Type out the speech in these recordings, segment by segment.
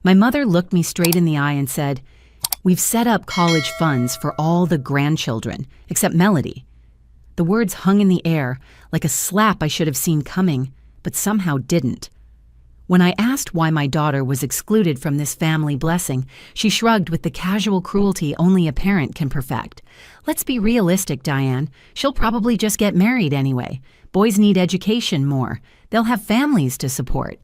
My mother looked me straight in the eye and said, "We've set up college funds for all the grandchildren, except Melody." The words hung in the air, like a slap I should have seen coming, but somehow didn't. When I asked why my daughter was excluded from this family blessing, she shrugged with the casual cruelty only a parent can perfect. "Let's be realistic, Diane. She'll probably just get married anyway. Boys need education more. They'll have families to support."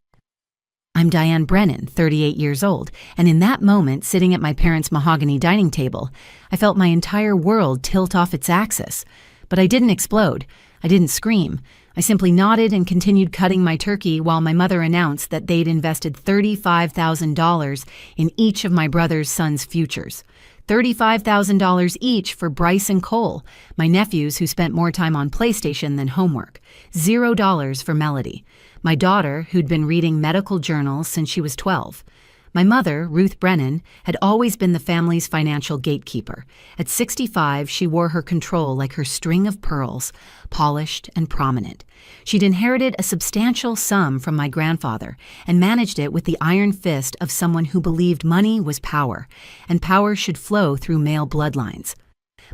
I'm Diane Brennan, 38 years old, and in that moment, sitting at my parents' mahogany dining table, I felt my entire world tilt off its axis. But I didn't explode. I didn't scream. I simply nodded and continued cutting my turkey while my mother announced that they'd invested $35,000 in each of my brother's sons' futures. $35,000 each for Bryce and Cole, my nephews who spent more time on PlayStation than homework. $0 for Melody, my daughter who'd been reading medical journals since she was 12. My mother, Ruth Brennan, had always been the family's financial gatekeeper. At 65, she wore her control like her string of pearls, polished and prominent. She'd inherited a substantial sum from my grandfather and managed it with the iron fist of someone who believed money was power, and power should flow through male bloodlines.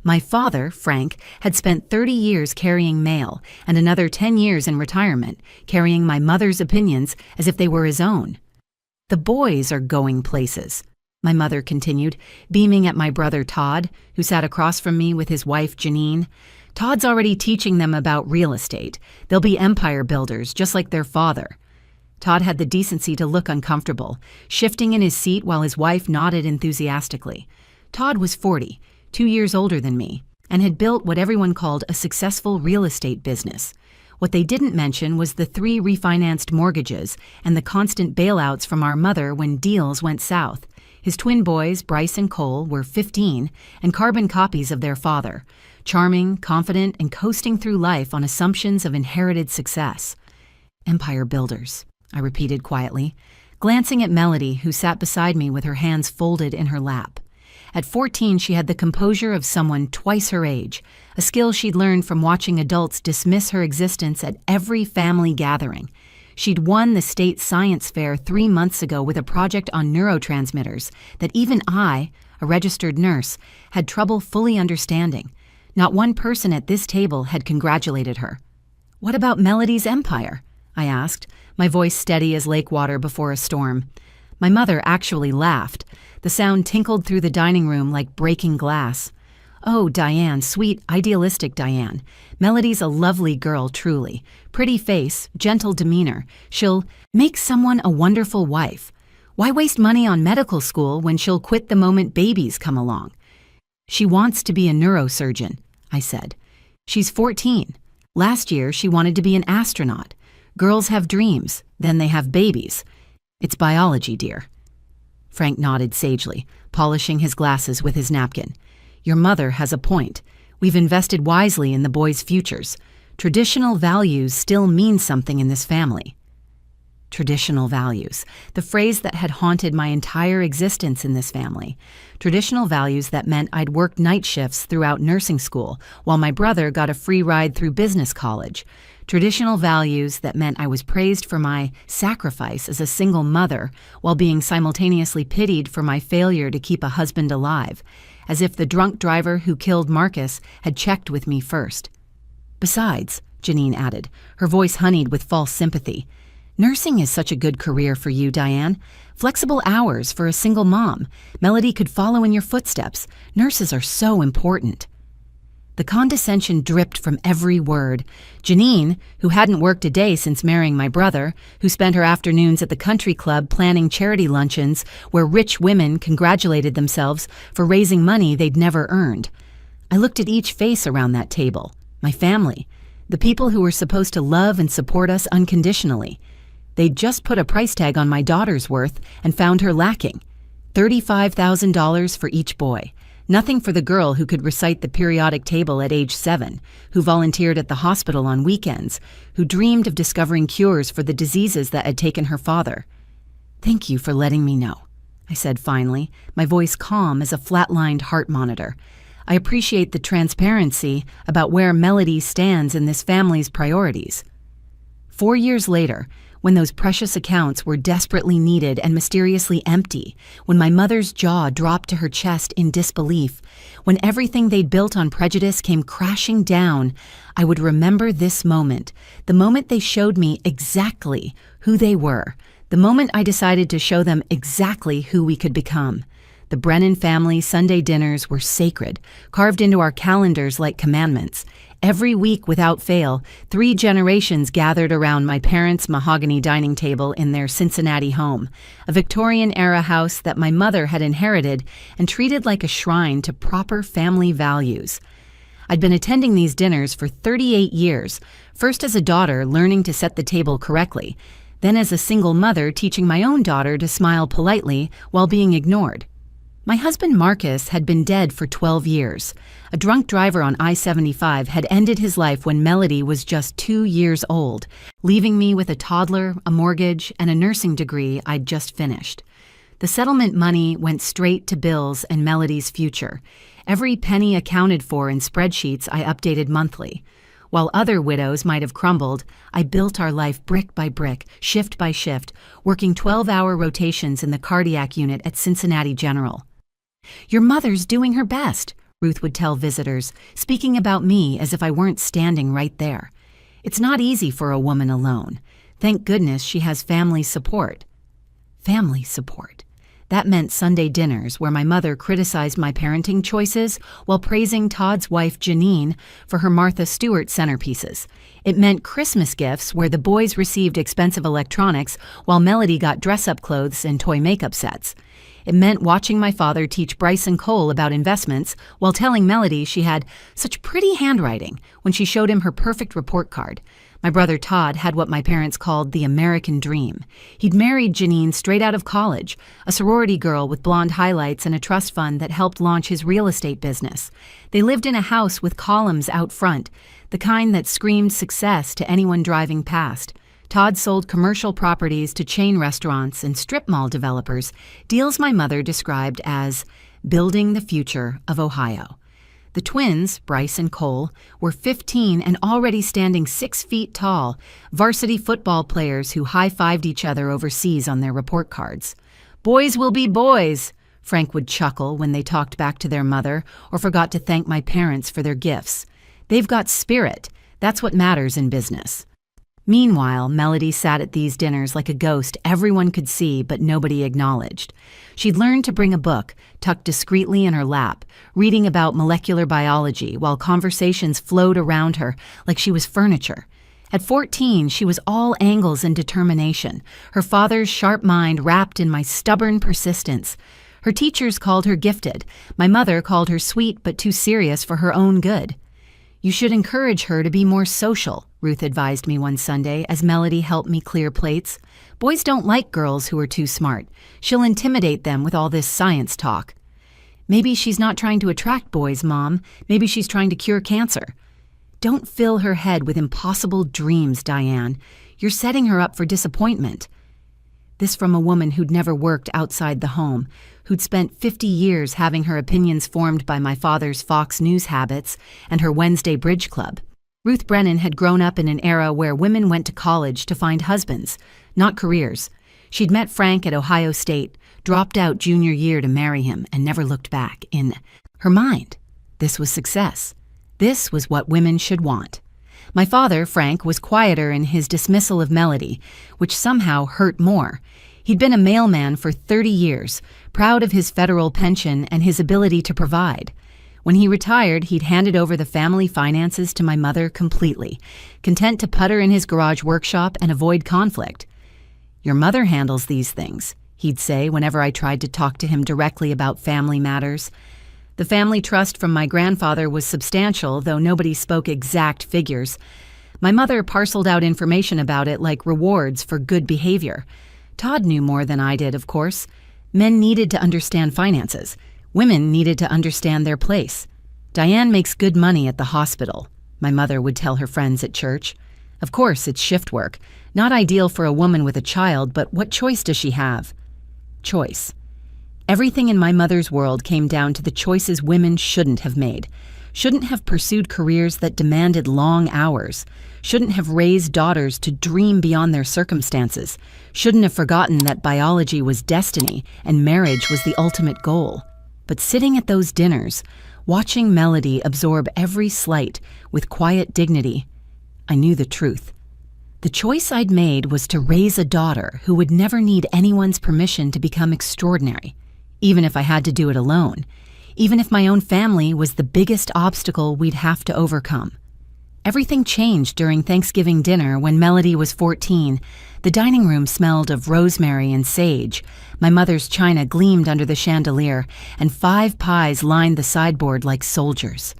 My father, Frank, had spent 30 years carrying mail and another 10 years in retirement, carrying my mother's opinions as if they were his own. "The boys are going places," my mother continued, beaming at my brother Todd, who sat across from me with his wife Janine. "Todd's already teaching them about real estate. They'll be empire builders, just like their father." Todd had the decency to look uncomfortable, shifting in his seat while his wife nodded enthusiastically. Todd was 40, 2 years older than me, and had built what everyone called a successful real estate business. What they didn't mention was the 3 refinanced mortgages and the constant bailouts from our mother when deals went south. His twin boys, Bryce and Cole, were 15 and carbon copies of their father, charming, confident, and coasting through life on assumptions of inherited success. "Empire builders," I repeated quietly, glancing at Melody, who sat beside me with her hands folded in her lap. At 14, she had the composure of someone twice her age, a skill she'd learned from watching adults dismiss her existence at every family gathering. She'd won the state science fair 3 months ago with a project on neurotransmitters that even I, a registered nurse, had trouble fully understanding. Not one person at this table had congratulated her. "What about Melody's empire?" I asked, my voice steady as lake water before a storm. My mother actually laughed. The sound tinkled through the dining room like breaking glass. "Oh, Diane, sweet, idealistic Diane. Melody's a lovely girl, truly. Pretty face, gentle demeanor. She'll make someone a wonderful wife. Why waste money on medical school when she'll quit the moment babies come along?" "She wants to be a neurosurgeon," I said. "She's 14. Last year, she wanted to be an astronaut. Girls have dreams, then they have babies. It's biology, dear." Frank nodded sagely, polishing his glasses with his napkin. "Your mother has a point. We've invested wisely in the boys' futures. Traditional values still mean something in this family." Traditional values, the phrase that had haunted my entire existence in this family. Traditional values that meant I'd worked night shifts throughout nursing school, while my brother got a free ride through business college. Traditional values that meant I was praised for my sacrifice as a single mother, while being simultaneously pitied for my failure to keep a husband alive, as if the drunk driver who killed Marcus had checked with me first. "Besides," Janine added, her voice honeyed with false sympathy, "nursing is such a good career for you, Diane. Flexible hours for a single mom. Melody could follow in your footsteps. Nurses are so important." The condescension dripped from every word. Janine, who hadn't worked a day since marrying my brother, who spent her afternoons at the country club planning charity luncheons where rich women congratulated themselves for raising money they'd never earned. I looked at each face around that table, my family, the people who were supposed to love and support us unconditionally. They'd just put a price tag on my daughter's worth and found her lacking. $35,000 for each boy. Nothing for the girl who could recite the periodic table at age 7, who volunteered at the hospital on weekends, who dreamed of discovering cures for the diseases that had taken her father. "Thank you for letting me know," I said finally, my voice calm as a flatlined heart monitor. "I appreciate the transparency about where Melody stands in this family's priorities." 4 years later, when those precious accounts were desperately needed and mysteriously empty, when my mother's jaw dropped to her chest in disbelief, when everything they'd built on prejudice came crashing down, I would remember this moment, the moment they showed me exactly who they were, the moment I decided to show them exactly who we could become. The Brennan family Sunday dinners were sacred, carved into our calendars like commandments. Every week without fail, 3 generations gathered around my parents' mahogany dining table in their Cincinnati home, a Victorian-era house that my mother had inherited and treated like a shrine to proper family values. I'd been attending these dinners for 38 years, first as a daughter learning to set the table correctly, then as a single mother teaching my own daughter to smile politely while being ignored. My husband Marcus had been dead for 12 years. A drunk driver on I-75 had ended his life when Melody was just 2 years old, leaving me with a toddler, a mortgage, and a nursing degree I'd just finished. The settlement money went straight to bills and Melody's future. Every penny accounted for in spreadsheets I updated monthly. While other widows might have crumbled, I built our life brick by brick, shift by shift, working 12-hour rotations in the cardiac unit at Cincinnati General. "Your mother's doing her best," Ruth would tell visitors, speaking about me as if I weren't standing right there. "It's not easy for a woman alone. Thank goodness she has family support." Family support. That meant Sunday dinners where my mother criticized my parenting choices while praising Todd's wife Janine for her Martha Stewart centerpieces. It meant Christmas gifts where the boys received expensive electronics while Melody got dress-up clothes and toy makeup sets. It meant watching my father teach Bryce and Cole about investments while telling Melody she had such pretty handwriting when she showed him her perfect report card. My brother Todd had what my parents called the American dream. He'd married Janine straight out of college, a sorority girl with blonde highlights and a trust fund that helped launch his real estate business. They lived in a house with columns out front, the kind that screamed success to anyone driving past. Todd sold commercial properties to chain restaurants and strip mall developers, deals my mother described as building the future of Ohio. The twins, Bryce and Cole, were 15 and already standing 6 feet tall, varsity football players who high-fived each other overseas on their report cards. "Boys will be boys," Frank would chuckle when they talked back to their mother or forgot to thank my parents for their gifts. "They've got spirit. That's what matters in business." Meanwhile, Melody sat at these dinners like a ghost everyone could see but nobody acknowledged. She'd learned to bring a book, tucked discreetly in her lap, reading about molecular biology while conversations flowed around her like she was furniture. At 14, she was all angles and determination, her father's sharp mind wrapped in my stubborn persistence. Her teachers called her gifted. My mother called her sweet but too serious for her own good. "You should encourage her to be more social," Ruth advised me one Sunday as Melody helped me clear plates. "Boys don't like girls who are too smart. She'll intimidate them with all this science talk." "Maybe she's not trying to attract boys, Mom. Maybe she's trying to cure cancer." "Don't fill her head with impossible dreams, Diane. You're setting her up for disappointment." This from a woman who'd never worked outside the home, who'd spent 50 years having her opinions formed by my father's Fox News habits and her Wednesday bridge club. Ruth Brennan had grown up in an era where women went to college to find husbands, not careers. She'd met Frank at Ohio State, dropped out junior year to marry him, and never looked back. In her mind, this was success. This was what women should want. My father, Frank, was quieter in his dismissal of Melody, which somehow hurt more. He'd been a mailman for 30 years, proud of his federal pension and his ability to provide. When he retired, he'd handed over the family finances to my mother completely, content to putter in his garage workshop and avoid conflict. "Your mother handles these things," he'd say whenever I tried to talk to him directly about family matters. The family trust from my grandfather was substantial, though nobody spoke exact figures. My mother parceled out information about it like rewards for good behavior. Todd knew more than I did, of course. Men needed to understand finances. Women needed to understand their place. "Diane makes good money at the hospital," my mother would tell her friends at church. Of course, it's shift work. Not ideal for a woman with a child, but what choice does she have? Choice. Everything in my mother's world came down to the choices women shouldn't have made. shouldn't have pursued careers that demanded long hours, shouldn't have raised daughters to dream beyond their circumstances, shouldn't have forgotten that biology was destiny and marriage was the ultimate goal. But sitting at those dinners, watching Melody absorb every slight with quiet dignity, I knew the truth. The choice I'd made was to raise a daughter who would never need anyone's permission to become extraordinary, even if I had to do it alone, even if my own family was the biggest obstacle we'd have to overcome. Everything changed during Thanksgiving dinner when Melody was 14. The dining room smelled of rosemary and sage. My mother's china gleamed under the chandelier, and 5 pies lined the sideboard like soldiers.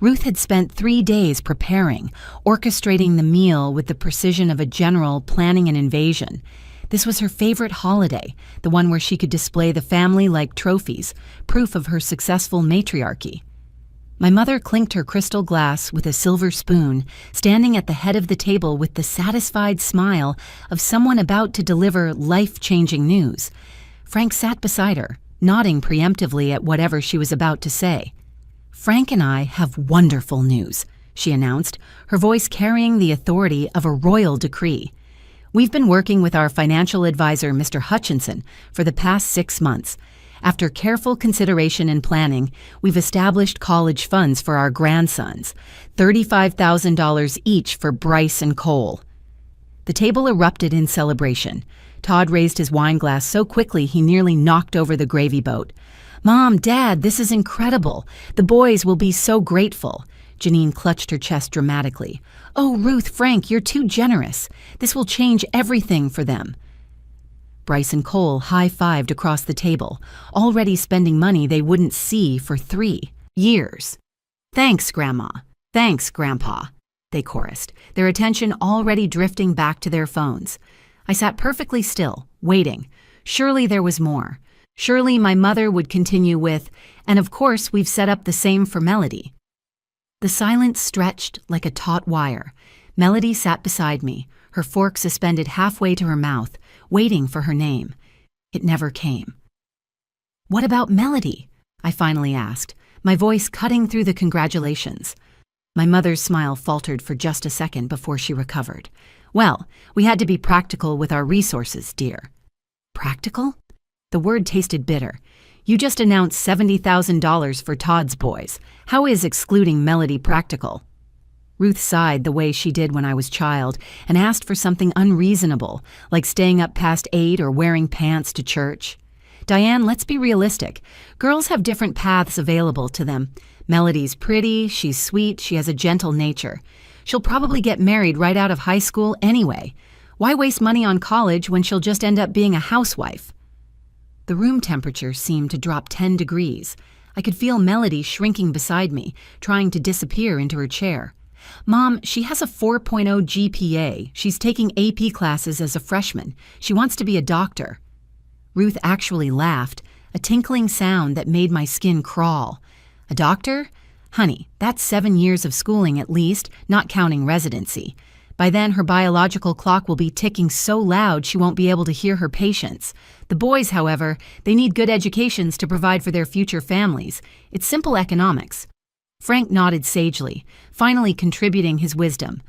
Ruth had spent 3 days preparing, orchestrating the meal with the precision of a general planning an invasion. This was her favorite holiday, the one where she could display the family like trophies, proof of her successful matriarchy. My mother clinked her crystal glass with a silver spoon, standing at the head of the table with the satisfied smile of someone about to deliver life-changing news. Frank sat beside her, nodding preemptively at whatever she was about to say. "Frank and I have wonderful news," she announced, her voice carrying the authority of a royal decree. "We've been working with our financial advisor, Mr. Hutchinson, for the past 6 months. After careful consideration and planning, we've established college funds for our grandsons, $35,000 each for Bryce and Cole." The table erupted in celebration. Todd raised his wine glass so quickly he nearly knocked over the gravy boat. "Mom, Dad, this is incredible. The boys will be so grateful." Janine clutched her chest dramatically. "Oh, Ruth, Frank, you're too generous. This will change everything for them." Bryce and Cole high-fived across the table, already spending money they wouldn't see for 3 years. "Thanks, Grandma. Thanks, Grandpa," they chorused, their attention already drifting back to their phones. I sat perfectly still, waiting. Surely there was more. Surely my mother would continue with, "And of course we've set up the same for Melody." The silence stretched like a taut wire. Melody sat beside me, her fork suspended halfway to her mouth, waiting for her name. It never came. "What about Melody?" I finally asked, my voice cutting through the congratulations. My mother's smile faltered for just a second before she recovered. "Well, we had to be practical with our resources, dear." "Practical?" The word tasted bitter. "You just announced $70,000 for Todd's boys. How is excluding Melody practical?" Ruth sighed the way she did when I was child and asked for something unreasonable, like staying up past 8 or wearing pants to church. "Diane, let's be realistic. Girls have different paths available to them. Melody's pretty, she's sweet, she has a gentle nature. She'll probably get married right out of high school anyway. Why waste money on college when she'll just end up being a housewife?" The room temperature seemed to drop 10 degrees. I could feel Melody shrinking beside me, trying to disappear into her chair. "Mom, she has a 4.0 GPA. She's taking AP classes as a freshman. She wants to be a doctor." Ruth actually laughed, a tinkling sound that made my skin crawl. "A doctor? Honey, that's 7 years of schooling at least, not counting residency. By then, her biological clock will be ticking so loud she won't be able to hear her patients. The boys, however, they need good educations to provide for their future families. It's simple economics." Frank nodded sagely, finally contributing his wisdom.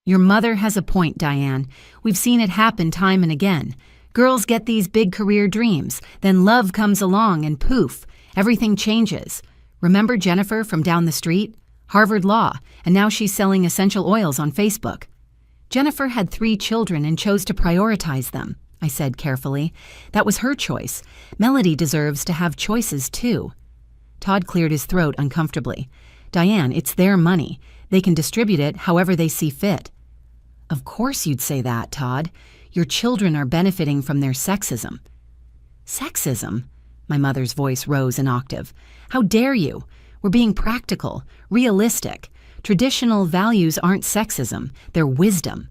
"Your mother has a point, Diane. We've seen it happen time and again. Girls get these big career dreams, then love comes along and poof, everything changes. Remember Jennifer from down the street? Harvard Law, and now she's selling essential oils on Facebook." "Jennifer had 3 children and chose to prioritize them," I said carefully. "That was her choice. Melody deserves to have choices too." Todd cleared his throat uncomfortably. "Diane, it's their money. They can distribute it however they see fit." "Of course you'd say that, Todd. Your children are benefiting from their sexism." "Sexism?" My mother's voice rose an octave. "How dare you? We're being practical, realistic. Traditional values aren't sexism, they're wisdom."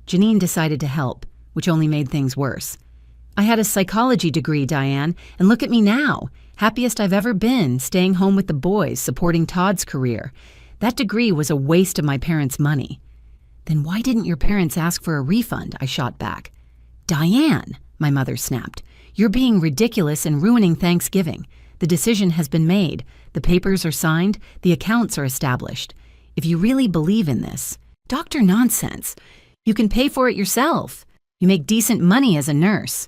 Janine decided to help, which only made things worse. "I had a psychology degree, Diane, and look at me now. Happiest I've ever been, staying home with the boys, supporting Todd's career. That degree was a waste of my parents' money." "Then why didn't your parents ask for a refund?" I shot back. "Diane," my mother snapped, "you're being ridiculous and ruining Thanksgiving. The decision has been made. The papers are signed. The accounts are established. If you really believe in this, Dr. Nonsense, you can pay for it yourself. You make decent money as a nurse.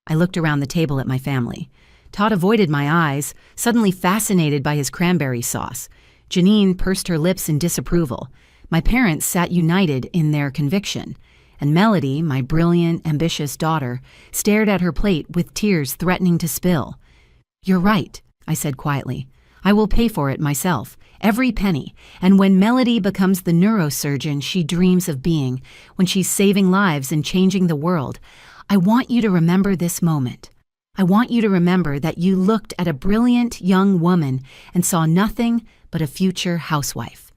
I looked around the table at my family. Todd avoided my eyes, suddenly fascinated by his cranberry sauce. Janine pursed her lips in disapproval. My parents sat united in their conviction. And Melody, my brilliant, ambitious daughter, stared at her plate with tears threatening to spill. "You're right," I said quietly. "I will pay for it myself, every penny, and when Melody becomes the neurosurgeon she dreams of being, when she's saving lives and changing the world, I want you to remember this moment. I want you to remember that you looked at a brilliant young woman and saw nothing but a future housewife.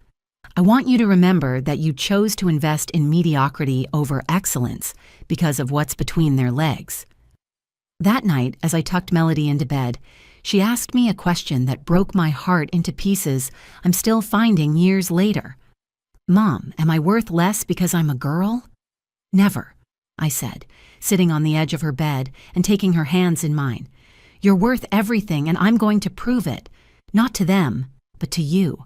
I want you to remember that you chose to invest in mediocrity over excellence because of what's between their legs." That night, as I tucked Melody into bed, she asked me a question that broke my heart into pieces I'm still finding years later. "Mom, am I worth less because I'm a girl?" "Never," I said, sitting on the edge of her bed and taking her hands in mine. "You're worth everything, and I'm going to prove it. Not to them, but to you."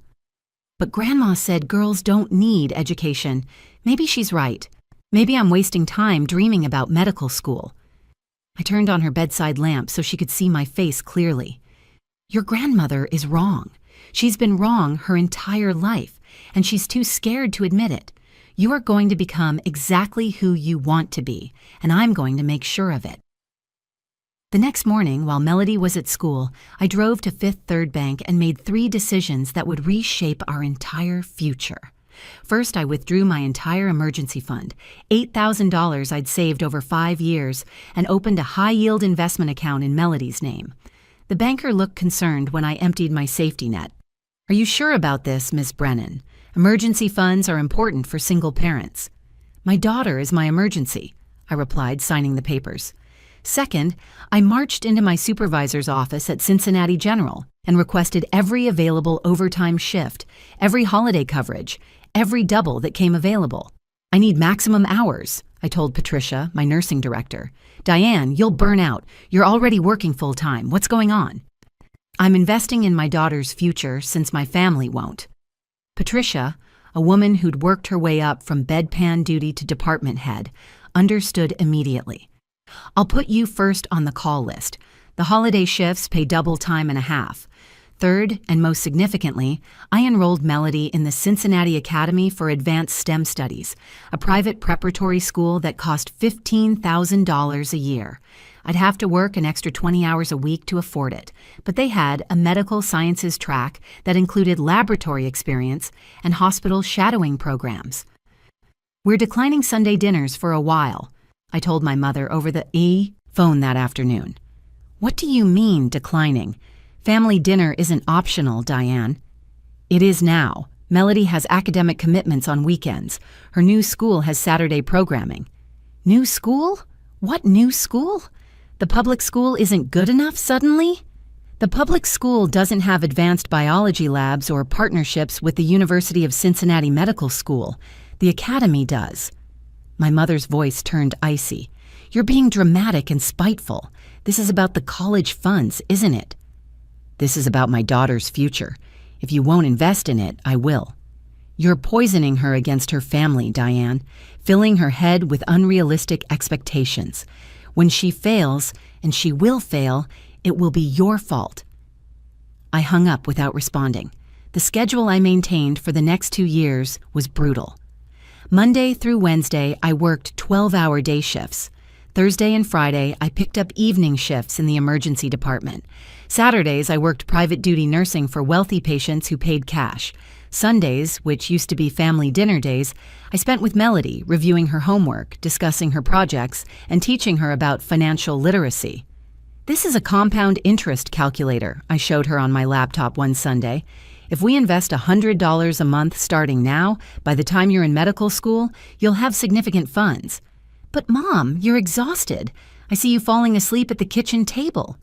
"But Grandma said girls don't need education." Maybe she's right. Maybe I'm wasting time dreaming about medical school. I turned on her bedside lamp so she could see my face clearly. "Your grandmother is wrong. She's been wrong her entire life, and she's too scared to admit it. You are going to become exactly who you want to be, and I'm going to make sure of it." The next morning, while Melody was at school, I drove to Fifth Third Bank and made 3 decisions that would reshape our entire future. First, I withdrew my entire emergency fund, $8,000 I'd saved over 5 years, and opened a high-yield investment account in Melody's name. The banker looked concerned when I emptied my safety net. "Are you sure about this, Miss Brennan? Emergency funds are important for single parents." "My daughter is my emergency," I replied, signing the papers. Second, I marched into my supervisor's office at Cincinnati General and requested every available overtime shift, every holiday coverage, every double that came available. "I need maximum hours," I told Patricia, my nursing director. "Diane, you'll burn out. You're already working full-time. What's going on?" "I'm investing in my daughter's future since my family won't." Patricia, a woman who'd worked her way up from bedpan duty to department head, understood immediately. "I'll put you first on the call list. The holiday shifts pay double time and a half. Third, and most significantly, I enrolled Melody in the Cincinnati Academy for Advanced STEM Studies, a private preparatory school that cost $15,000 a year. I'd have to work an extra 20 hours a week to afford it, but they had a medical sciences track that included laboratory experience and hospital shadowing programs. "We're declining Sunday dinners for a while," I told my mother over the phone that afternoon. "What do you mean, declining? Family dinner isn't optional, Diane." "It is now. Melody has academic commitments on weekends. Her new school has Saturday programming." "New school? What new school? The public school isn't good enough suddenly?" "The public school doesn't have advanced biology labs or partnerships with the University of Cincinnati Medical School. The academy does." My mother's voice turned icy. "You're being dramatic and spiteful. This is about the college funds, isn't it?" "This is about my daughter's future. If you won't invest in it, I will." "You're poisoning her against her family, Diane, filling her head with unrealistic expectations. When she fails, and she will fail, it will be your fault." I hung up without responding. The schedule I maintained for the next 2 years was brutal. Monday through Wednesday, I worked 12-hour day shifts. Thursday and Friday, I picked up evening shifts in the emergency department. Saturdays, I worked private duty nursing for wealthy patients who paid cash. Sundays, which used to be family dinner days, I spent with Melody, reviewing her homework, discussing her projects, and teaching her about financial literacy. "This is a compound interest calculator," I showed her on my laptop one Sunday. "If we invest $100 a month starting now, by the time you're in medical school, you'll have significant funds." "But Mom, you're exhausted. I see you falling asleep at the kitchen table."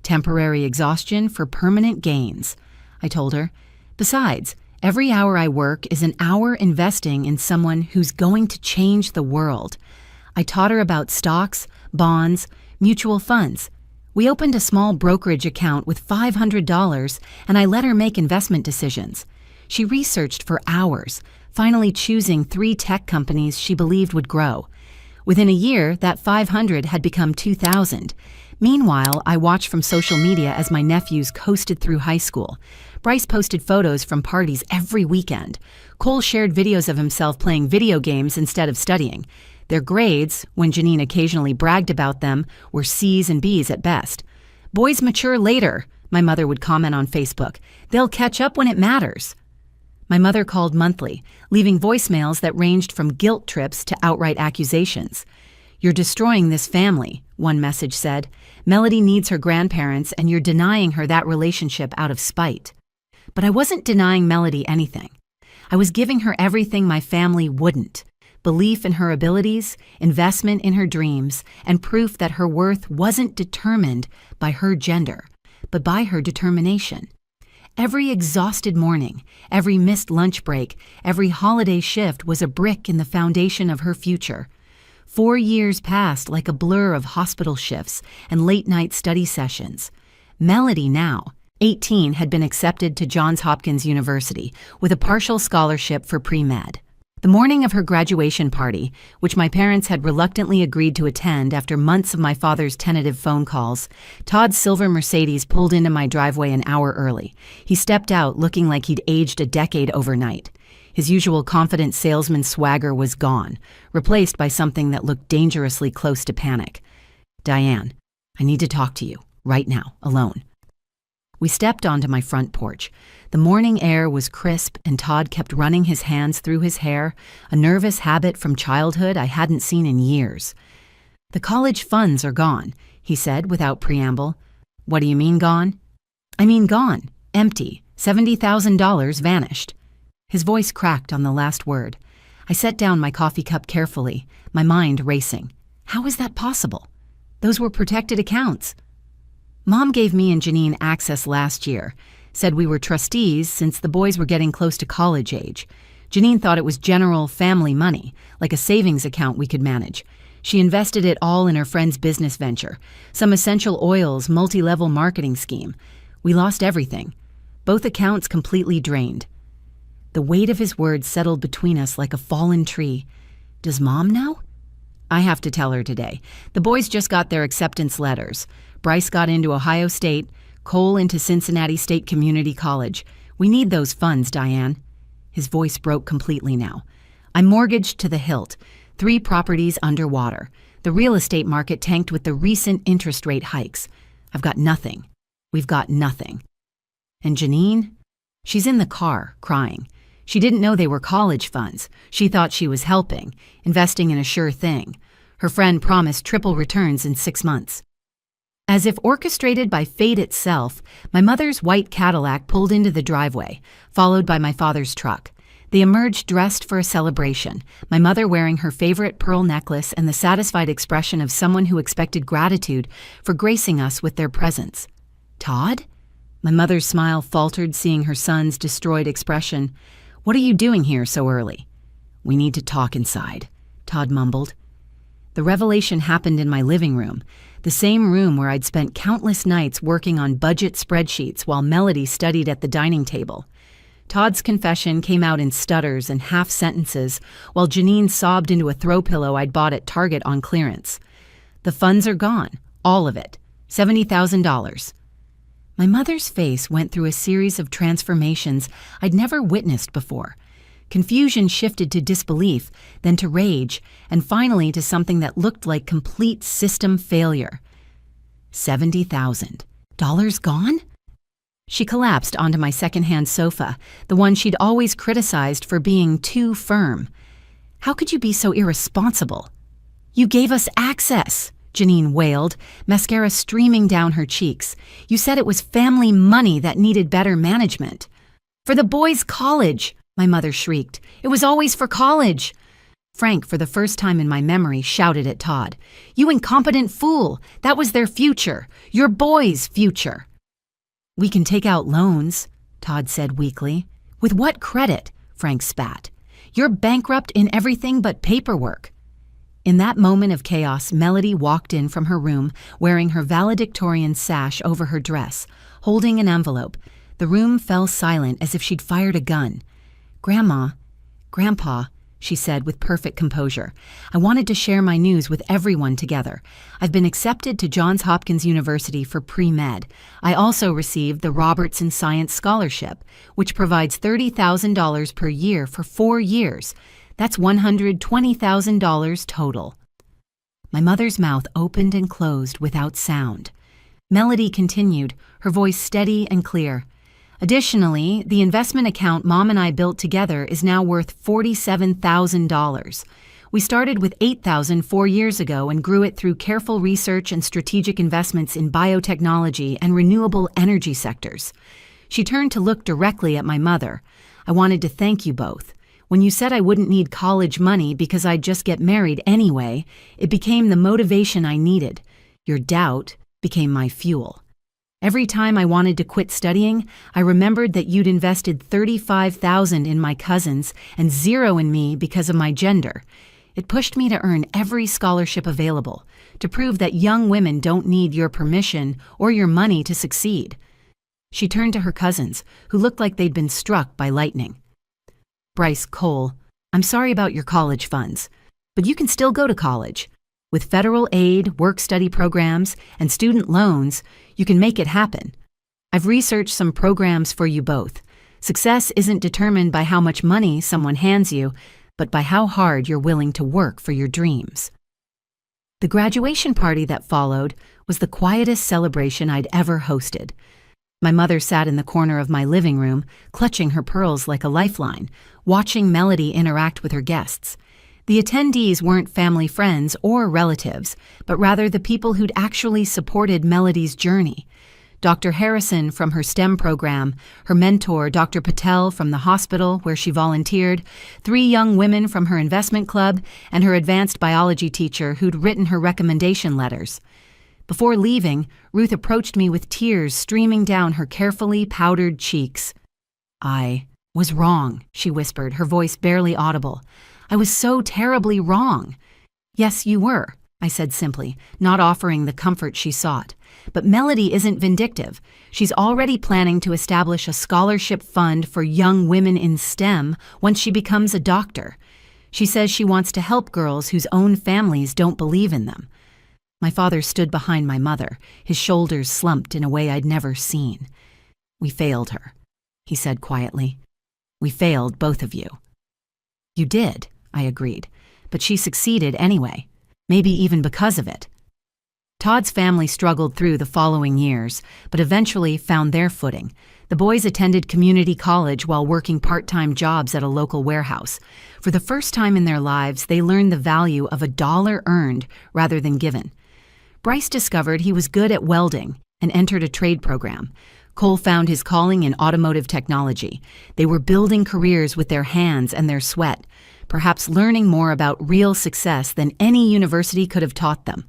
"Temporary exhaustion for permanent gains," I told her. "Besides, every hour I work is an hour investing in someone who's going to change the world." I taught her about stocks, bonds, mutual funds. We opened a small brokerage account with $500, and I let her make investment decisions. She researched for hours, finally choosing 3 tech companies she believed would grow. Within a year, that $500 had become $2,000. Meanwhile, I watched from social media as my nephews coasted through high school. Bryce posted photos from parties every weekend. Cole shared videos of himself playing video games instead of studying. Their grades, when Janine occasionally bragged about them, were C's and B's at best. "Boys mature later," my mother would comment on Facebook. "They'll catch up when it matters." My mother called monthly, leaving voicemails that ranged from guilt trips to outright accusations. "You're destroying this family," one message said. "Melody needs her grandparents, and you're denying her that relationship out of spite." But I wasn't denying Melody anything. I was giving her everything my family wouldn't: belief in her abilities, investment in her dreams, and proof that her worth wasn't determined by her gender, but by her determination. Every exhausted morning, every missed lunch break, every holiday shift was a brick in the foundation of her future. 4 years passed like a blur of hospital shifts and late-night study sessions. Melody, now 18, had been accepted to Johns Hopkins University with a partial scholarship for pre-med. The morning of her graduation party, which my parents had reluctantly agreed to attend after months of my father's tentative phone calls, Todd's silver Mercedes pulled into my driveway an hour early. He stepped out looking like he'd aged a decade overnight. His usual confident salesman swagger was gone, replaced by something that looked dangerously close to panic. "Diane, I need to talk to you, right now, alone." We stepped onto my front porch. The morning air was crisp, and Todd kept running his hands through his hair, a nervous habit from childhood I hadn't seen in years. "The college funds are gone," he said without preamble. "What do you mean gone?" "I mean gone. Empty. $70,000 vanished." His voice cracked on the last word. I set down my coffee cup carefully, my mind racing. How is that possible? Those were protected accounts. Mom gave me and Janine access last year, said we were trustees since the boys were getting close to college age. Janine thought it was general family money, like a savings account we could manage. She invested it all in her friend's business venture, some essential oils multi-level marketing scheme. We lost everything. Both accounts completely drained. The weight of his words settled between us like a fallen tree. Does Mom know? I have to tell her today. The boys just got their acceptance letters. Bryce got into Ohio State, Cole into Cincinnati State Community College. We need those funds, Diane. His voice broke completely now. I'm mortgaged to the hilt, 3 properties underwater. The real estate market tanked with the recent interest rate hikes. I've got nothing. We've got nothing. And Janine? She's in the car, crying. She didn't know they were college funds. She thought she was helping, investing in a sure thing. Her friend promised triple returns in 6 months. As if orchestrated by fate itself, my mother's white Cadillac pulled into the driveway, followed by my father's truck. They emerged dressed for a celebration, my mother wearing her favorite pearl necklace and the satisfied expression of someone who expected gratitude for gracing us with their presence. "Todd?" My mother's smile faltered, seeing her son's destroyed expression. "What are you doing here so early?" "We need to talk inside," Todd mumbled. The revelation happened in my living room, the same room where I'd spent countless nights working on budget spreadsheets while Melody studied at the dining table. Todd's confession came out in stutters and half sentences, while Janine sobbed into a throw pillow I'd bought at Target on clearance. The funds are gone, all of it, $70,000. My mother's face went through a series of transformations I'd never witnessed before. Confusion shifted to disbelief, then to rage, and finally to something that looked like complete system failure. $70,000 gone? She collapsed onto my secondhand sofa, the one she'd always criticized for being too firm. How could you be so irresponsible? You gave us access, Janine wailed, mascara streaming down her cheeks. You said it was family money that needed better management. For the boys' college, my mother shrieked. It was always for college. Frank, for the first time in my memory, shouted at Todd. You incompetent fool! That was their future. Your boys' future. We can take out loans, Todd said weakly. With what credit? Frank spat. You're bankrupt in everything but paperwork. In that moment of chaos, Melody walked in from her room wearing her valedictorian sash over her dress, holding an envelope. The room fell silent as if she'd fired a gun. "Grandma, Grandpa," she said with perfect composure, "I wanted to share my news with everyone together. I've been accepted to Johns Hopkins University for pre-med. I also received the Robertson Science Scholarship, which provides $30,000 per year for 4 years. That's $120,000 total." My mother's mouth opened and closed without sound. Melody continued, her voice steady and clear. "Additionally, the investment account Mom and I built together is now worth $47,000. We started with $8,000 4 years ago and grew it through careful research and strategic investments in biotechnology and renewable energy sectors." She turned to look directly at my mother. "I wanted to thank you both. When you said I wouldn't need college money because I'd just get married anyway, it became the motivation I needed. Your doubt became my fuel. Every time I wanted to quit studying, I remembered that you'd invested $35,000 in my cousins and $0 in me because of my gender. It pushed me to earn every scholarship available, to prove that young women don't need your permission or your money to succeed." She turned to her cousins, who looked like they'd been struck by lightning. "Bryce, Cole, I'm sorry about your college funds, but you can still go to college. With federal aid, work-study programs, and student loans, you can make it happen. I've researched some programs for you both. Success isn't determined by how much money someone hands you, but by how hard you're willing to work for your dreams." The graduation party that followed was the quietest celebration I'd ever hosted. My mother sat in the corner of my living room, clutching her pearls like a lifeline, watching Melody interact with her guests. The attendees weren't family friends or relatives, but rather the people who'd actually supported Melody's journey. Dr. Harrison from her STEM program, her mentor Dr. Patel from the hospital where she volunteered, 3 young women from her investment club, and her advanced biology teacher who'd written her recommendation letters. Before leaving, Ruth approached me with tears streaming down her carefully powdered cheeks. "I was wrong," she whispered, her voice barely audible. "I was so terribly wrong." "Yes, you were," I said simply, not offering the comfort she sought. "But Melody isn't vindictive. She's already planning to establish a scholarship fund for young women in STEM once she becomes a doctor. She says she wants to help girls whose own families don't believe in them." My father stood behind my mother, his shoulders slumped in a way I'd never seen. "We failed her," he said quietly. "We failed both of you." "You did," I agreed, "but she succeeded anyway, maybe even because of it." Todd's family struggled through the following years, but eventually found their footing. The boys attended community college while working part-time jobs at a local warehouse. For the first time in their lives, they learned the value of a dollar earned rather than given. Bryce discovered he was good at welding and entered a trade program. Cole found his calling in automotive technology. They were building careers with their hands and their sweat, perhaps learning more about real success than any university could have taught them.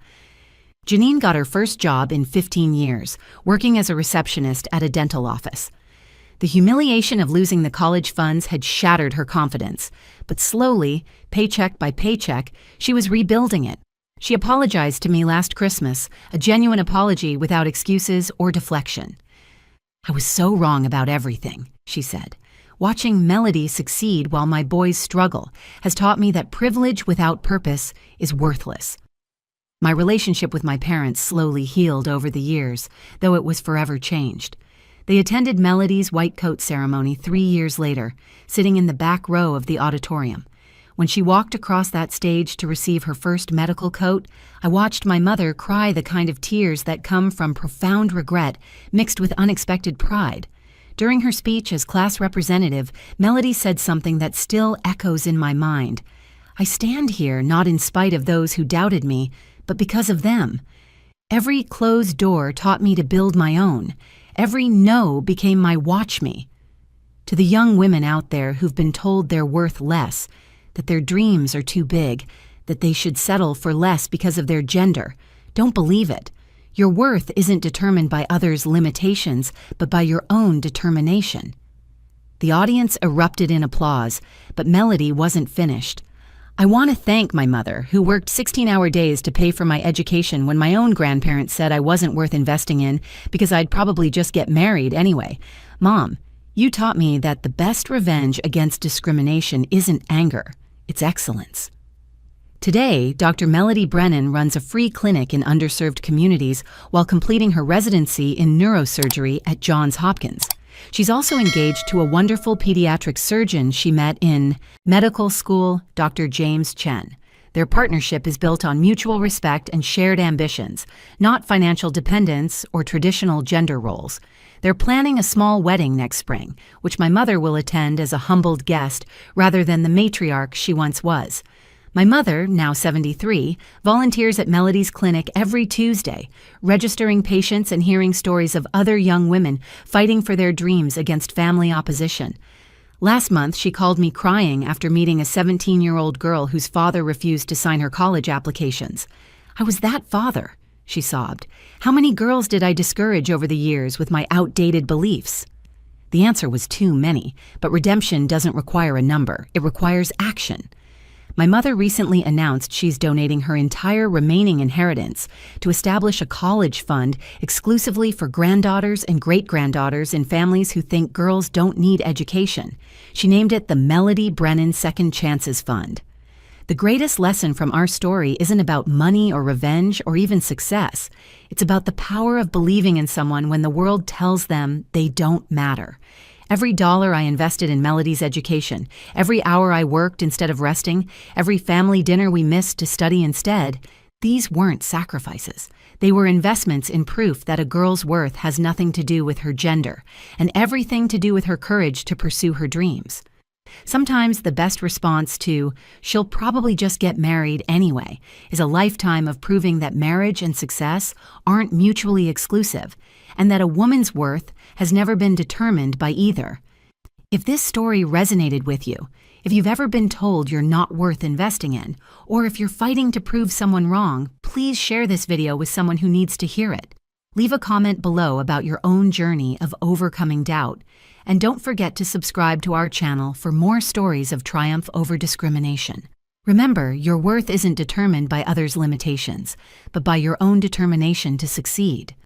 Janine got her first job in 15 years, working as a receptionist at a dental office. The humiliation of losing the college funds had shattered her confidence, but slowly, paycheck by paycheck, she was rebuilding it. She apologized to me last Christmas, a genuine apology without excuses or deflection. "I was so wrong about everything," she said. "Watching Melody succeed while my boys struggle has taught me that privilege without purpose is worthless." My relationship with my parents slowly healed over the years, though it was forever changed. They attended Melody's white coat ceremony 3 years later, sitting in the back row of the auditorium. When she walked across that stage to receive her first medical coat, I watched my mother cry the kind of tears that come from profound regret mixed with unexpected pride. During her speech as class representative, Melody said something that still echoes in my mind. "I stand here not in spite of those who doubted me, but because of them. Every closed door taught me to build my own. Every no became my watch me." To the young women out there who've been told they're worth less, that their dreams are too big, that they should settle for less because of their gender, don't believe it. Your worth isn't determined by others' limitations, but by your own determination. The audience erupted in applause, but Melody wasn't finished. I want to thank my mother, who worked 16-hour days to pay for my education when my own grandparents said I wasn't worth investing in because I'd probably just get married anyway. Mom, you taught me that the best revenge against discrimination isn't anger, it's excellence. Today, Dr. Melody Brennan runs a free clinic in underserved communities while completing her residency in neurosurgery at Johns Hopkins. She's also engaged to a wonderful pediatric surgeon she met in medical school, Dr. James Chen. Their partnership is built on mutual respect and shared ambitions, not financial dependence or traditional gender roles. They're planning a small wedding next spring, which my mother will attend as a humbled guest rather than the matriarch she once was. My mother, now 73, volunteers at Melody's clinic every Tuesday, registering patients and hearing stories of other young women fighting for their dreams against family opposition. Last month, she called me crying after meeting a 17-year-old girl whose father refused to sign her college applications. "I was that father," she sobbed. "How many girls did I discourage over the years with my outdated beliefs?" The answer was too many, but redemption doesn't require a number. It requires action. My mother recently announced she's donating her entire remaining inheritance to establish a college fund exclusively for granddaughters and great-granddaughters in families who think girls don't need education. She named it the Melody Brennan Second Chances Fund. The greatest lesson from our story isn't about money or revenge or even success. It's about the power of believing in someone when the world tells them they don't matter. Every dollar I invested in Melody's education, every hour I worked instead of resting, every family dinner we missed to study instead, these weren't sacrifices. They were investments in proof that a girl's worth has nothing to do with her gender and everything to do with her courage to pursue her dreams. Sometimes the best response to, "she'll probably just get married anyway," is a lifetime of proving that marriage and success aren't mutually exclusive, and that a woman's worth has never been determined by either. If this story resonated with you, if you've ever been told you're not worth investing in, or if you're fighting to prove someone wrong, please share this video with someone who needs to hear it. Leave a comment below about your own journey of overcoming doubt, and don't forget to subscribe to our channel for more stories of triumph over discrimination. Remember, your worth isn't determined by others' limitations, but by your own determination to succeed.